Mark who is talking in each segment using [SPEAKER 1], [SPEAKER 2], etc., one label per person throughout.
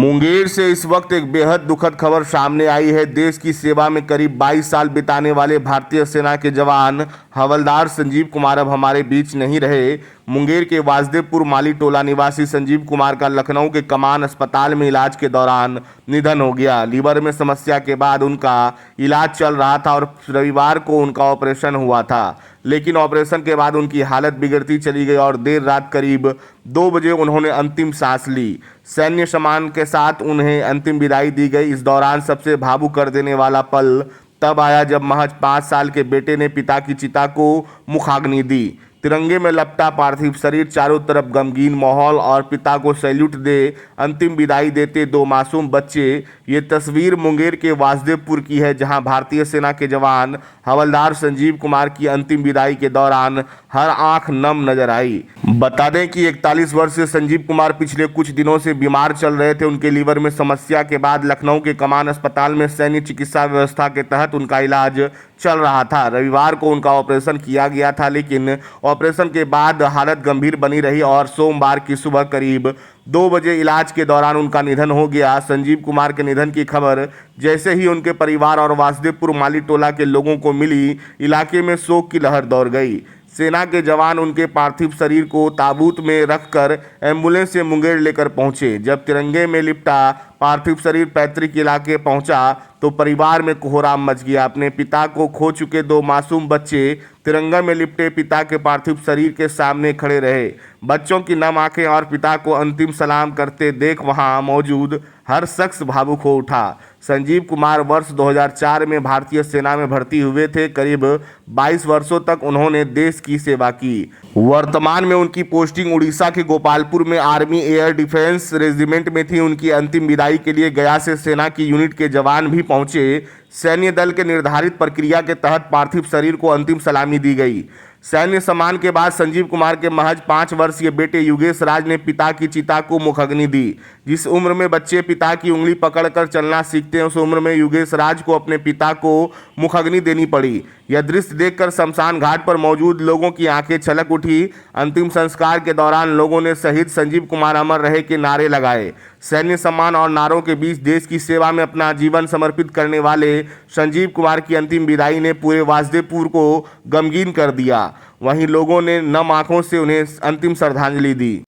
[SPEAKER 1] मुंगेर से इस वक्त एक बेहद दुखद खबर सामने आई है। देश की सेवा में करीब 22 साल बिताने वाले भारतीय सेना के जवान हवलदार संजीव कुमार अब हमारे बीच नहीं रहे। मुंगेर के वासुदेवपुर माली टोला निवासी संजीव कुमार का लखनऊ के कमान अस्पताल में इलाज के दौरान निधन हो गया। लीवर में समस्या के बाद उनका इलाज चल रहा था और रविवार को उनका ऑपरेशन हुआ था, लेकिन ऑपरेशन के बाद उनकी हालत बिगड़ती चली गई और देर रात करीब 2 बजे उन्होंने अंतिम सांस ली। सैन्य सम्मान के साथ उन्हें अंतिम विदाई दी गई। इस दौरान सबसे भावुक कर देने वाला पल तब आया जब महज 5 साल के बेटे ने पिता की चिता को मुखाग्नि दी। तिरंगे में लपटा पार्थिव शरीर, चारों तरफ गमगीन माहौल और पिता को सैल्यूट दे अंतिम विदाई देते 2 मासूम बच्चे। ये तस्वीर मुंगेर के वासुदेवपुर की है, जहां भारतीय सेना के जवान हवलदार संजीव कुमार की अंतिम विदाई के दौरान हर आंख नम नजर आई। बता दें कि 41 वर्षीय संजीव कुमार पिछले कुछ दिनों से बीमार चल रहे थे। उनके लीवर में समस्या के बाद लखनऊ के कमान अस्पताल में सैन्य चिकित्सा व्यवस्था के तहत उनका इलाज चल रहा था। रविवार को उनका ऑपरेशन किया गया था, लेकिन ऑपरेशन के बाद हालत गंभीर बनी रही और सोमवार की सुबह करीब 2 बजे इलाज के दौरान उनका निधन हो गया। संजीव कुमार के निधन की खबर जैसे ही उनके परिवार और वासुदेवपुर माली टोला के लोगों को मिली, इलाके में शोक की लहर दौड़ गई। सेना के जवान उनके पार्थिव शरीर को ताबूत में रखकर एम्बुलेंस से मुंगेर लेकर पहुंचे। जब तिरंगे में लिपटा पार्थिव शरीर पैतृक इलाके पहुंचा तो परिवार में कोहराम मच गया। अपने पिता को खो चुके 2 मासूम बच्चे तिरंगा में लिपटे पिता के पार्थिव शरीर के सामने खड़े रहे। बच्चों की नम आंखें और पिता को अंतिम सलाम करते देख वहां मौजूद हर शख्स भावुक हो उठा। संजीव कुमार वर्ष 2004 में भारतीय सेना में भर्ती हुए थे। करीब 22 वर्षों तक उन्होंने देश की सेवा की। वर्तमान में उनकी पोस्टिंग उड़ीसा के गोपालपुर में आर्मी एयर डिफेंस रेजिमेंट में थी। उनकी अंतिम विदाई के लिए गया से सेना की यूनिट के जवान भी पहुंचे। सैन्य दल के निर्धारित प्रक्रिया के तहत पार्थिव शरीर को अंतिम सलामी दी गई। सैन्य सम्मान के बाद संजीव कुमार के महज 5 वर्षीय बेटे युगेश राज ने पिता की चिता को मुखाग्नि दी। जिस उम्र में बच्चे पिता की उंगली पकड़कर चलना सीखते हैं, उस उम्र में युगेश राज को अपने पिता को मुखाग्नि देनी पड़ी। यह दृश्य देखकर शमशान घाट पर मौजूद लोगों की आंखें छलक उठी। अंतिम संस्कार के दौरान लोगों ने शहीद संजीव कुमार अमर रहे के नारे लगाए। सैन्य सम्मान और नारों के बीच देश की सेवा में अपना जीवन समर्पित करने वाले संजीव कुमार की अंतिम विदाई ने पूरे वासुदेवपुर को गमगीन कर दिया। वहीं लोगों ने नम आंखों से उन्हें अंतिम श्रद्धांजलि दी।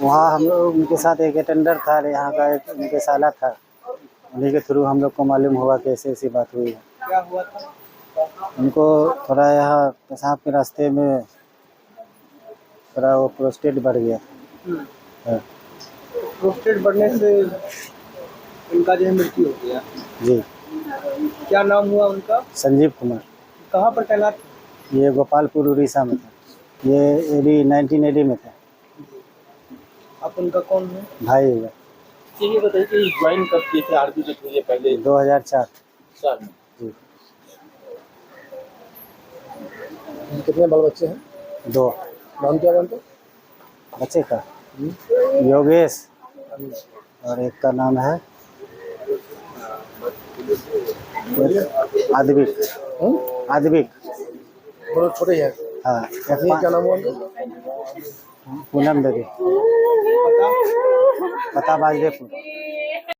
[SPEAKER 2] वहाँ हम लोग उनके साथ एक अटेंडर था, यहाँ का एक उनके साला था। उन्हीं के थ्रू हम लोग को मालूम हुआ कि ऐसी बात हुई है।
[SPEAKER 3] क्या हुआ था?
[SPEAKER 2] उनको थोड़ा यहाँ पेशाब के रास्ते में थोड़ा वो प्रोस्टेट बढ़ गया।
[SPEAKER 3] प्रोस्टेट बढ़ने से उनका जो है मृत्यु हो गया।
[SPEAKER 2] जी।
[SPEAKER 3] क्या नाम हुआ उनका?
[SPEAKER 2] संजीव कुमार।
[SPEAKER 3] कहाँ पर तैनात?
[SPEAKER 2] ये गोपालपुर उड़ीसा में था। ये एडी 1980 में था।
[SPEAKER 3] आप उनका कौन है?
[SPEAKER 2] भाई है।
[SPEAKER 3] ये बताइए कि ज्वाइन कब किए थे आर्मी के लिए? पहले
[SPEAKER 2] 2004
[SPEAKER 3] साल में।
[SPEAKER 2] जी।
[SPEAKER 3] कितने बाल बच्चे हैं?
[SPEAKER 2] 2।
[SPEAKER 3] नाम क्या है उनका?
[SPEAKER 2] बच्चे का योगेश और एक का नाम है आदविक।
[SPEAKER 3] बहुत छोटे हैं।
[SPEAKER 2] हाँ।
[SPEAKER 3] क्या नाम हुआ उनका?
[SPEAKER 2] पूनम देवी।
[SPEAKER 3] पता?
[SPEAKER 2] पता वासुदेवपुर।